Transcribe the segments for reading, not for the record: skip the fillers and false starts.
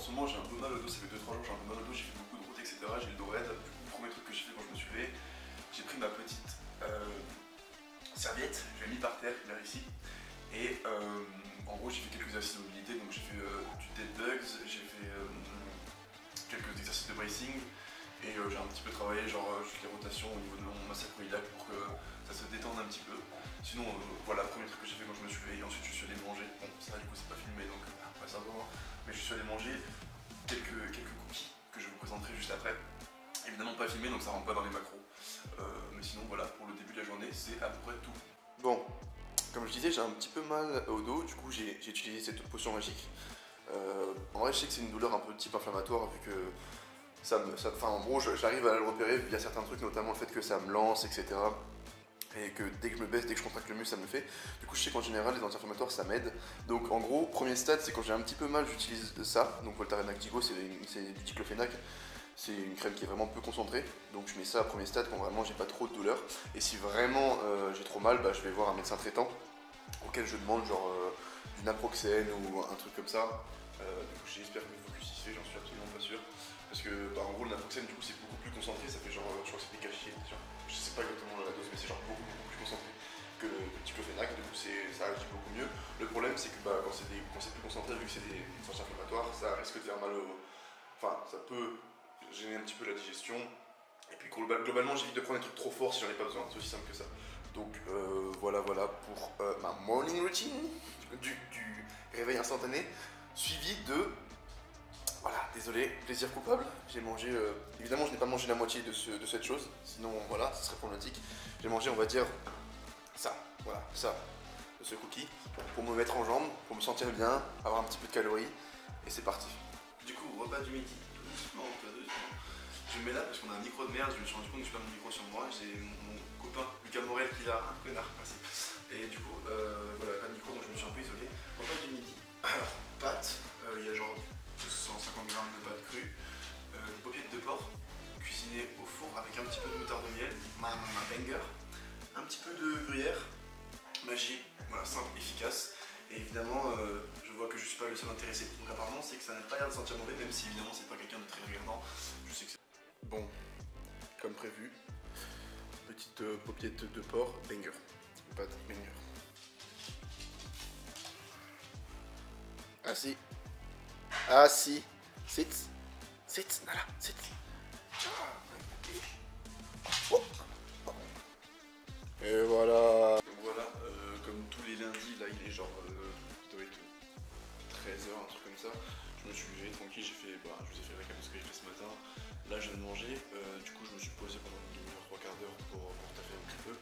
ce moment j'ai un peu mal au dos, ça fait 2-3 jours, j'ai un peu mal au dos, j'ai fait beaucoup de route, etc. J'ai le dos raide. Du coup, le premier truc que j'ai fait quand je me suis levé, j'ai pris ma petite serviette, je l'ai mis par terre, là ici. Et en gros, j'ai fait quelques exercices de mobilité, donc j'ai fait du dead bugs, j'ai fait quelques exercices de bracing. Et j'ai un petit peu travaillé genre juste les rotations au niveau de mon sacro-iliac pour que ça se détende un petit peu. Sinon voilà, le premier truc que j'ai fait quand je me suis levé, et ensuite je suis allé manger. Bon ça du coup c'est pas filmé donc pas simplement, mais je suis allé manger quelques cookies que je vous présenterai juste après. Évidemment pas filmé donc ça rentre pas dans les macros. Mais sinon voilà, pour le début de la journée c'est à peu près tout. Bon, comme je disais j'ai un petit peu mal au dos, du coup j'ai utilisé cette potion magique. En vrai je sais que c'est une douleur un peu type inflammatoire vu que en gros, j'arrive à le repérer via certains trucs, notamment le fait que ça me lance, etc. Et que dès que je me baisse, dès que je contracte le muscle, ça me le fait. Du coup, je sais qu'en général, les anti-inflammatoires, ça m'aide. Donc, en gros, premier stade, c'est quand j'ai un petit peu mal, j'utilise ça. Donc, Voltaren Actigo, c'est du diclofénac. C'est une crème qui est vraiment peu concentrée. Donc, je mets ça à premier stade quand vraiment j'ai pas trop de douleur. Et si vraiment j'ai trop mal, bah, je vais voir un médecin traitant auquel je demande genre du naproxène ou un truc comme ça. Du coup, j'espère que le focus y se fait, j'en suis absolument pas sûr. Parce que en gros le naproxène du coup c'est beaucoup plus concentré, ça fait genre, je crois que c'était caché, je sais pas exactement la dose mais c'est genre beaucoup plus concentré que le diclofénac, du coup ça agit beaucoup mieux. Le problème c'est que quand c'est plus concentré, vu que c'est des anti-inflammatoires, ça risque de faire mal au... Enfin ça peut gêner un petit peu la digestion. Et puis globalement j'évite de prendre des trucs trop forts si j'en ai pas besoin, c'est aussi simple que ça. Donc voilà pour ma morning routine du réveil instantané, suivi de... Voilà, désolé, plaisir coupable. J'ai mangé, évidemment je n'ai pas mangé la moitié de cette chose, sinon voilà, ce serait problématique. J'ai mangé, on va dire, ça, voilà, ça, de ce cookie, pour me mettre en jambes, pour me sentir bien, avoir un petit peu de calories, et c'est parti. Du coup, repas du midi, tout doucement. Je me mets là parce qu'on a un micro de merde, je me suis rendu compte que je n'ai pas mon micro sur moi, j'ai mon copain Lucas Morel qui l'a, un connard, merci. Et du coup, voilà, pas de micro, donc je me suis un peu isolé. Repas du midi, alors, pâtes, il y a genre 150 grammes de pâtes crues, des paupiètes de porc cuisinées au four avec un petit peu de moutarde de miel, ma banger, un petit peu de gruyère, magie, voilà, simple, efficace. Et évidemment, je vois que je suis pas le seul intéressé, donc apparemment c'est que ça n'a pas l'air de sentir mauvais, même si évidemment c'est pas quelqu'un de très regardant. Je sais que c'est... Bon, comme prévu, petite paupiette de porc, banger, pâte banger. Assis. Assis. Sit. Sit. Nala. Sit. Oh. Et voilà. Donc voilà, comme tous les lundis, là il est genre, il doit être 13h, un truc comme ça. Je me suis levé tranquille, je vous ai fait le récap de ce que j'ai fait ce matin. Là je viens de manger, du coup je me suis posé pendant une demi-heure, 3/4 d'heure pour taffer un petit peu.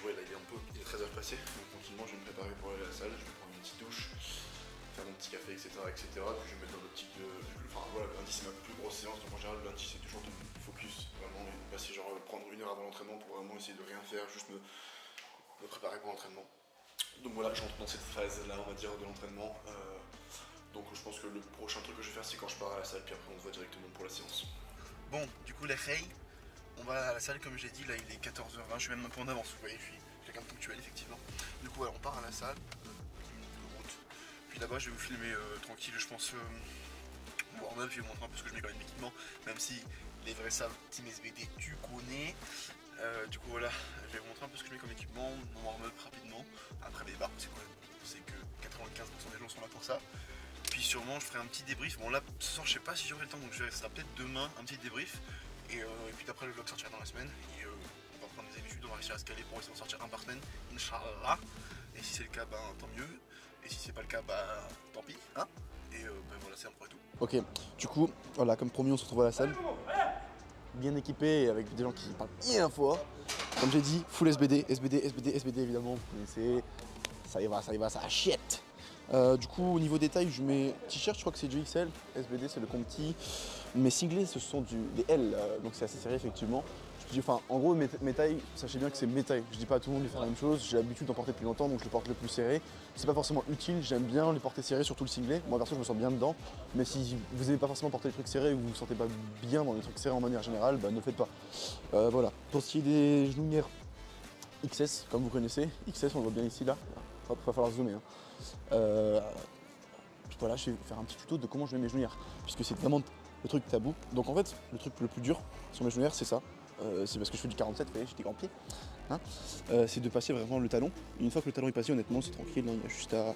Ouais là il est 13h passé, donc tranquillement je vais me préparer pour aller à la salle, je vais prendre une petite douche, faire mon petit café, etc. Puis je vais me mettre dans l'optique de... Enfin voilà, le lundi c'est ma plus grosse séance, donc en général le lundi c'est toujours de focus, vraiment, et passer genre prendre 1 heure avant l'entraînement pour vraiment essayer de rien faire, juste me préparer pour l'entraînement. Donc voilà, je rentre dans cette phase là on va dire de l'entraînement. Donc je pense que le prochain truc que je vais faire c'est quand je pars à la salle, puis après on se voit directement pour la séance. Bon, du coup les reilles, on va à la salle comme j'ai dit, là il est 14h20, je suis même un peu en avance, vous voyez, je suis quelqu'un de ponctuel effectivement. Du coup on part à la salle, 10 minutes de route, puis là-bas je vais vous filmer tranquille, je pense, mon warm-up, je vais vous montrer un peu ce que je mets quand même d'équipement, même si les vrais savent, Team SBD tu connais. Du coup voilà, je vais vous montrer un peu ce que je mets comme équipement, mon warm-up rapidement, après les barres, c'est que 95% des gens sont là pour ça. Puis sûrement je ferai un petit débrief, bon là ce soir je sais pas si j'aurai le temps, donc ce sera peut-être demain un petit débrief. Et puis après le vlog sortira dans la semaine, et on va prendre des habitudes, on va réussir à se caler pour essayer d'en sortir un par semaine, Inch'Allah. Et si c'est le cas, tant mieux, et si c'est pas le cas, tant pis, hein. Et voilà, c'est un peu tout. Ok, du coup, voilà, comme promis on se retrouve à la salle, bien équipé et avec des gens qui parlent bien fort. Comme j'ai dit, full SBD, SBD évidemment, vous connaissez, ça y va, ça achète. Du coup au niveau des tailles, je mets t-shirt, je crois que c'est du XL, SBD c'est le compte. Mes singlets ce sont des L, donc c'est assez serré effectivement. Enfin en gros mes tailles, sachez bien que c'est mes tailles. Je dis pas à tout le monde de faire la même chose, j'ai l'habitude d'en porter depuis longtemps donc je les porte le plus serré. C'est pas forcément utile, j'aime bien les porter serrés, surtout le singlet. Moi perso je me sens bien dedans, mais si vous n'aimez pas forcément porter les trucs serrés ou vous vous sentez pas bien dans les trucs serrés en manière générale, ne le faites pas. Voilà, pour ce qui est des genouillères XS, comme vous connaissez, XS on le voit bien ici là, hop, va falloir zoomer. Hein. voilà, je vais faire un petit tuto de comment je mets mes genouillères, puisque c'est vraiment le truc tabou. Donc en fait, le truc le plus dur sur mes genouillères, c'est ça. C'est parce que je fais du 47, vous voyez, j'ai des grands pieds. Hein, c'est de passer vraiment le talon. Et une fois que le talon est passé, honnêtement, c'est tranquille. Il y a juste à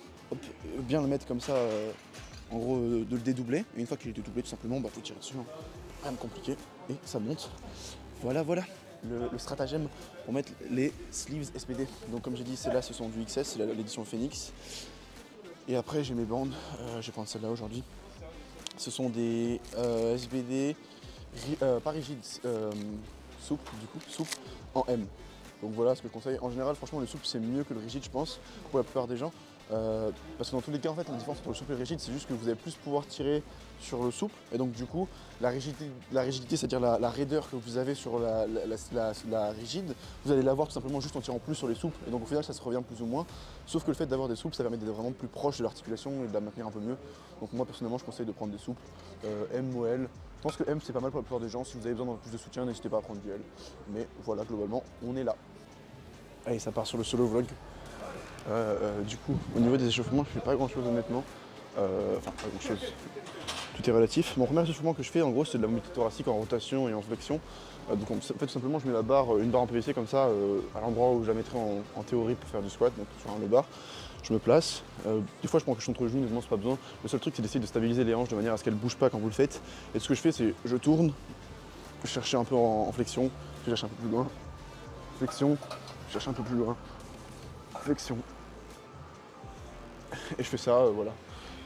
bien le mettre comme ça, en gros, de le dédoubler. Et une fois qu'il est dédoublé, tout simplement, faut tirer dessus. Hein. Rien de compliqué. Et ça monte. Voilà. Le stratagème pour mettre les sleeves SPD. Donc comme j'ai dit, celles-là, ce sont du XS, c'est l'édition Phoenix. Et après, j'ai mes bandes. Je vais prendre celle-là aujourd'hui. Ce sont des SBD, pas rigides, souples, du coup, souples en M. Donc voilà ce que je conseille. En général, franchement, le souple c'est mieux que le rigide, je pense, pour la plupart des gens. Parce que dans tous les cas, en fait, la différence entre le souple et le rigide, c'est juste que vous allez plus pouvoir tirer sur le souple. Et donc, du coup, la rigidité c'est-à-dire la raideur que vous avez sur la rigide, vous allez l'avoir tout simplement juste en tirant plus sur les souples. Et donc, au final, ça se revient plus ou moins. Sauf que le fait d'avoir des souples, ça permet d'être vraiment plus proche de l'articulation et de la maintenir un peu mieux. Donc, moi, personnellement, je conseille de prendre des souples M ou L. Je pense que M, c'est pas mal pour la plupart des gens. Si vous avez besoin d'un peu plus de soutien, n'hésitez pas à prendre du L. Mais voilà, globalement, on est là. Allez, ça part sur le solo vlog. Du coup, au niveau des échauffements, je fais pas grand chose honnêtement. Enfin, pas grand chose. Tout est relatif. Mon premier échauffement que je fais, en gros, c'est de la mobilité thoracique en rotation et en flexion. Donc, en fait, tout simplement, je mets une barre en PVC comme ça, à l'endroit où je la mettrais en théorie pour faire du squat, donc sur un low bar. Je me place. Des fois, je prends quelque chose entre les genoux, mais c'est pas besoin. Le seul truc, c'est d'essayer de stabiliser les hanches de manière à ce qu'elles ne bougent pas quand vous le faites. Et ce que je fais, c'est je tourne, je cherche un peu en flexion, je cherche un peu plus loin. Flexion, je cherche un peu plus loin. Flexion. Et je fais ça, voilà,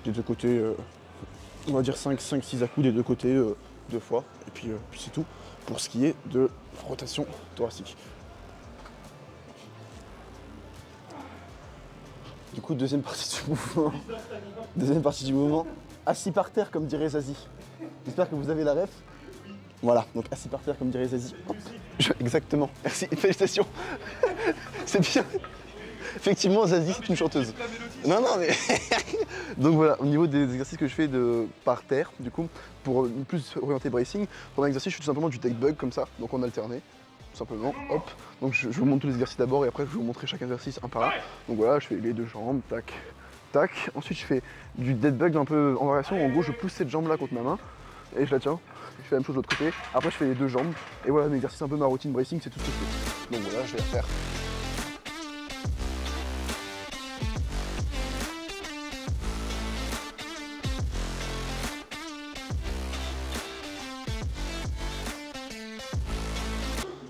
des deux côtés, on va dire 5-6 à coups des deux côtés, 2 fois. Et puis c'est tout pour ce qui est de rotation thoracique. Du coup, deuxième partie du mouvement, assis par terre comme dirait Zazie. J'espère que vous avez la ref. Voilà, donc assis par terre comme dirait Zazie. Exactement, merci, félicitations. C'est bien. Effectivement, Zazie, c'est une chanteuse. Non, mais... Donc voilà, au niveau des exercices que je fais par terre, du coup, pour plus orienter bracing, premier exercice, je fais tout simplement du take bug comme ça, donc en alterné, tout simplement, hop. Donc je vous montre tous les exercices d'abord et après je vais vous montrer chaque exercice un par un. Donc voilà, je fais les deux jambes, tac, tac. Ensuite je fais du dead bug un peu en variation, en gros je pousse cette jambe là contre ma main et je la tiens. Je fais la même chose de l'autre côté, après je fais les deux jambes, et voilà, un exercice un peu ma routine bracing, c'est tout ce que je fais. Donc voilà, je vais la faire.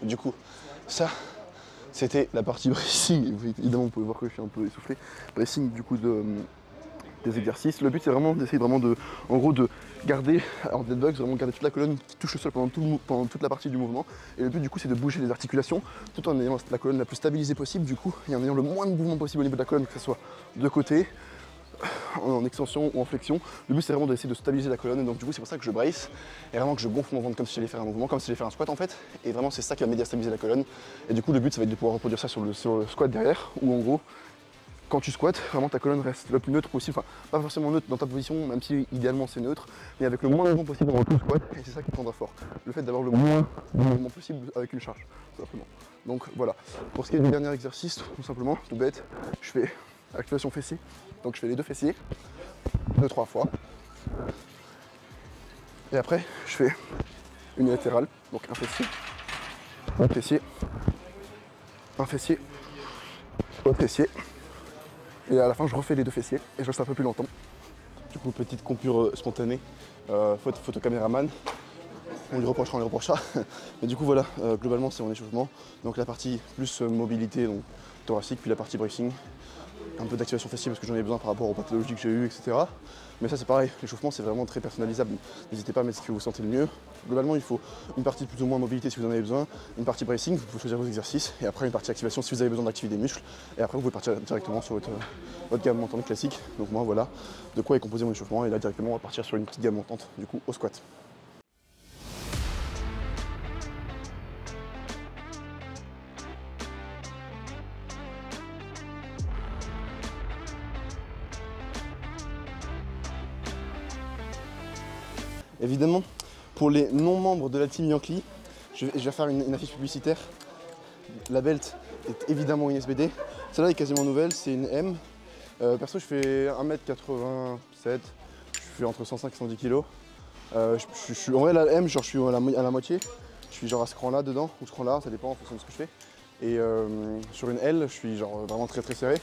Du coup, ça, c'était la partie bracing. Évidemment, vous pouvez voir que je suis un peu essoufflé. Bracing, du coup, des exercices. Le but, c'est vraiment d'essayer en gros, de garder, en dead bugs, vraiment garder toute la colonne qui touche le sol pendant toute la partie du mouvement. Et le but, du coup, c'est de bouger les articulations tout en ayant la colonne la plus stabilisée possible, du coup, et en ayant le moins de mouvement possible au niveau de la colonne, que ce soit de côté, en extension ou en flexion. Le but c'est vraiment d'essayer de stabiliser la colonne, et donc du coup c'est pour ça que je brace et vraiment que je gonfle mon ventre comme si j'allais faire un mouvement, comme si j'allais faire un squat en fait, et vraiment c'est ça qui va m'aider à stabiliser la colonne. Et du coup le but ça va être de pouvoir reproduire ça sur le squat derrière, où en gros quand tu squattes, vraiment ta colonne reste le plus neutre possible, enfin pas forcément neutre dans ta position, même si idéalement c'est neutre, mais avec le moins de mouvement possible dans tout le squat, et c'est ça qui prendra fort. Le fait d'avoir le moins de mouvement possible avec une charge, tout simplement. Donc voilà. Pour ce qui est du dernier exercice, tout simplement, tout bête, je fais activation fessier. Donc je fais les deux fessiers, 2-3 fois. Et après, je fais unilatéral, donc un fessier, un fessier, un fessier, autre fessier. Et à la fin, je refais les deux fessiers et je reste un peu plus longtemps. Du coup, petite coupure spontanée, photo caméraman. On lui reprochera. Mais du coup, voilà, globalement, c'est mon échauffement. Donc la partie plus mobilité, donc thoracique, puis la partie bracing. Un peu d'activation fessier parce que j'en ai besoin par rapport aux pathologies que j'ai eues, etc. Mais ça c'est pareil, l'échauffement c'est vraiment très personnalisable. N'hésitez pas à mettre ce que vous sentez le mieux. Globalement il faut une partie plus ou moins mobilité si vous en avez besoin, une partie bracing, vous pouvez choisir vos exercices, et après une partie activation si vous avez besoin d'activer des muscles, et après vous pouvez partir directement sur votre gamme montante classique. Donc moi voilà de quoi est composé mon échauffement, et là directement on va partir sur une petite gamme montante du coup au squat. Évidemment, pour les non-membres de la team Yankee, je vais faire une affiche publicitaire. La belt est évidemment une SBD. Celle-là est quasiment nouvelle, c'est une M. Perso, je fais 1m87, fais entre 105 et 110 kg. En vrai, la M, genre, je suis à la moitié. Je suis genre à ce cran-là dedans, ou ce cran-là, ça dépend en fonction de ce que je fais. Et sur une L, je suis genre vraiment très serré.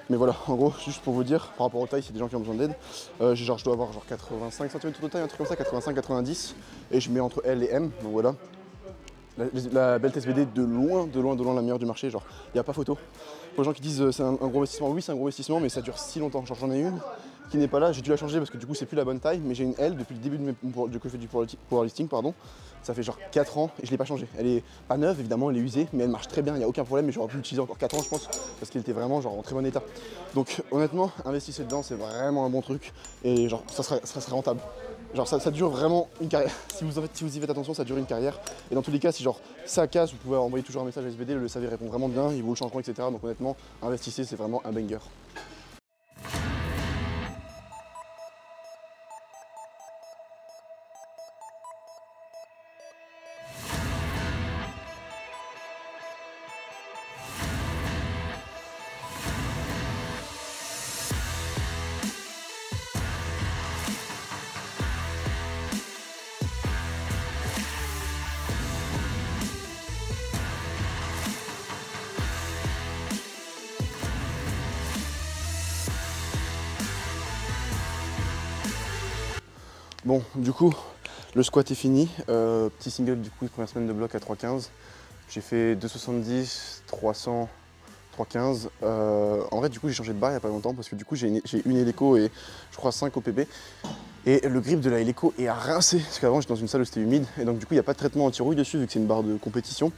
Mais voilà, en gros, juste pour vous dire, par rapport aux tailles, c'est des gens qui ont besoin d'aide. Je dois avoir genre 85 cm de taille, un truc comme ça, 85-90. Et je mets entre L et M, donc voilà. La Belt SBD de loin la meilleure du marché, genre, il n'y a pas photo. Pour les gens qui disent c'est un gros investissement, oui c'est un gros investissement, mais ça dure si longtemps. Genre j'en ai une qui n'est pas là, j'ai dû la changer parce que du coup c'est plus la bonne taille, mais j'ai une L depuis le début que je fais du powerlifting, pardon. Ça fait genre 4 ans et je l'ai pas changée. Elle est pas neuve évidemment, elle est usée, mais elle marche très bien, il n'y a aucun problème, mais j'aurais pu l'utiliser encore 4 ans je pense, parce qu'elle était vraiment genre en très bon état. Donc honnêtement, investissez dedans, c'est vraiment un bon truc, et genre ça serait rentable. Genre ça dure vraiment une carrière. Si vous y faites attention, ça dure une carrière. Et dans tous les cas, si genre ça casse, vous pouvez envoyer toujours un message à SBD, le SAV répond vraiment bien, ils vous le changeront, etc. Donc honnêtement, investissez, c'est vraiment un banger. Bon, du coup, le squat est fini. Petit single du coup, première semaine de bloc à 3,15. J'ai fait 2,70, 300, 3,15. En vrai, du coup, j'ai changé de barre il n'y a pas longtemps parce que du coup, j'ai une hélico et je crois 5 OPB. Et le grip de la hélico est à rincer parce qu'avant, j'étais dans une salle où c'était humide et donc du coup, il n'y a pas de traitement anti-rouille dessus vu que c'est une barre de compétition.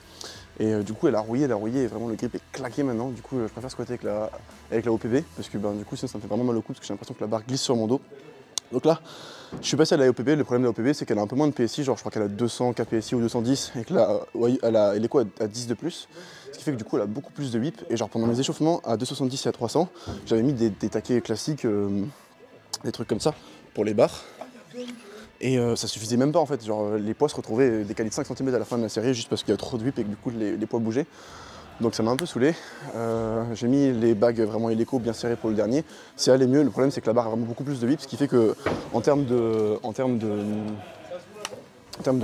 Et du coup, elle a rouillé et vraiment le grip est claqué maintenant. Du coup, je préfère squatter avec la OPB parce que du coup, sinon, ça me fait vraiment mal au cou parce que j'ai l'impression que la barre glisse sur mon dos. Donc là, je suis passé à la OPB. Le problème de la OPB, c'est qu'elle a un peu moins de PSI, genre je crois qu'elle a 200 kPSI ou 210 et que là, l'hélico a 10 de plus. Ce qui fait que du coup, elle a beaucoup plus de whip. Et genre pendant mes échauffements à 270 et à 300, j'avais mis des taquets classiques, des trucs comme ça pour les barres. Et ça suffisait même pas en fait. Genre les poids se retrouvaient décalés de 5 cm à la fin de la série juste parce qu'il y a trop de whip et que du coup les poids bougeaient. Donc ça m'a un peu saoulé. J'ai mis les bagues vraiment hélico bien serrées pour le dernier. C'est allé mieux. Le problème c'est que la barre a vraiment beaucoup plus de whip, ce qui fait que en termes de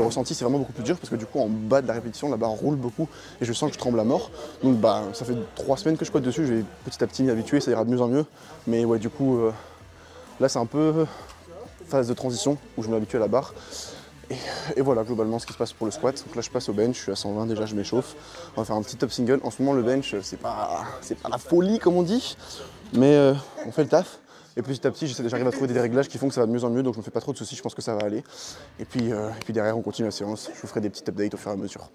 ressenti, c'est vraiment beaucoup plus dur parce que du coup en bas de la répétition, la barre roule beaucoup et je sens que je tremble à mort. Donc ça fait 3 semaines que je squatte dessus. Je vais petit à petit m'y habituer, ça ira de mieux en mieux. Mais ouais, du coup là c'est un peu phase de transition où je m'habitue à la barre. Et voilà globalement ce qui se passe pour le squat. Donc là je passe au bench, je suis à 120 déjà, je m'échauffe. On va faire un petit top single. En ce moment le bench c'est pas la folie comme on dit, mais on fait le taf. Et petit à petit j'arrive à trouver des réglages qui font que ça va de mieux en mieux, donc je me fais pas trop de soucis, je pense que ça va aller. Et puis derrière on continue la séance, je vous ferai des petites updates au fur et à mesure.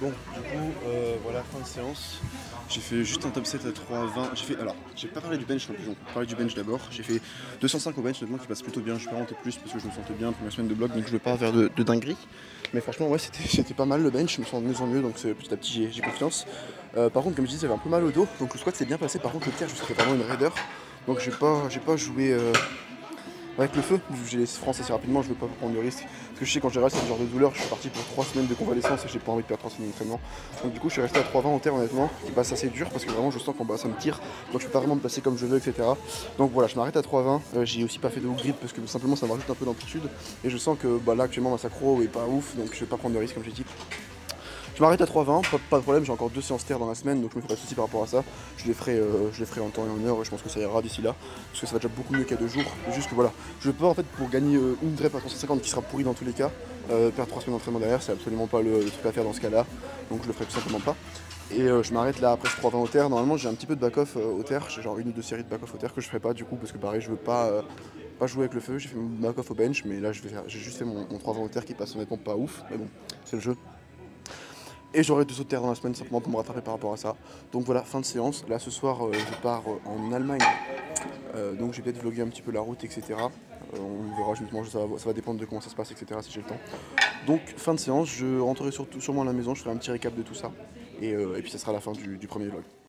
Bon, du coup, voilà, fin de séance. J'ai fait juste un top 7 à 3,20. Alors, j'ai pas parlé du bench, on va parler du bench d'abord. J'ai fait 205 au bench, honnêtement, qui passe plutôt bien. Je vais pas monter plus parce que je me sentais bien pour ma semaine de bloc, donc je vais pas faire de dinguerie. Mais franchement, ouais, c'était pas mal le bench, je me sens de mieux en mieux, donc petit à petit, j'ai confiance. Par contre, comme je disais, j'avais un peu mal au dos, donc le squat s'est bien passé. Par contre, le terre, je sais que c'est vraiment une raideur. Donc, j'ai pas joué avec le feu. J'ai laissé France assez rapidement, je veux pas prendre de risque. Parce que je sais qu'en général, c'est le genre de douleur. Je suis parti pour 3 semaines de convalescence et j'ai pas envie de perdre 3 semaines d'entraînement. Donc, du coup, je suis resté à 3,20 en terre, honnêtement, qui passe assez dur parce que vraiment, je sens qu'en bas, ça me tire. Donc, je peux pas vraiment me placer comme je veux, etc. Donc, voilà, je m'arrête à 3,20. J'ai aussi pas fait de hook grip parce que simplement, ça me rajoute un peu d'amplitude. Et je sens que là, actuellement, ma sacro est pas ouf. Donc, je vais pas prendre de risque, comme j'ai dit. Je m'arrête à 3,20, pas de problème, j'ai encore 2 séances terre dans la semaine, donc je me fais pas de soucis par rapport à ça. Je les ferai en temps et en heure, je pense que ça ira d'ici là, parce que ça va déjà beaucoup mieux qu'à 2 jours. Mais juste que voilà, je peux en fait pour gagner une rep à 350 qui sera pourrie dans tous les cas, perdre 3 semaines d'entraînement derrière, c'est absolument pas le truc à faire dans ce cas-là, donc je le ferai tout simplement pas. Et je m'arrête là après ce 3-20 au terre. Normalement j'ai un petit peu de back-off au terre, j'ai genre 1 ou 2 séries de back-off au terre que je ferai pas du coup parce que pareil je veux pas jouer avec le feu. J'ai fait mon back-off au bench mais là j'ai juste fait mon 3-20 au terre qui passe honnêtement pas ouf, mais bon, c'est le jeu. Et j'aurai 2 sauts de terre dans la semaine simplement pour me rattraper par rapport à ça. Donc voilà, fin de séance. Là ce soir je pars en Allemagne, donc je vais peut-être vlogger un petit peu la route, etc. On verra, justement, ça va dépendre de comment ça se passe, etc. si j'ai le temps. Donc fin de séance, je rentrerai sûrement à la maison, je ferai un petit récap de tout ça. Et puis ça sera la fin du premier vlog.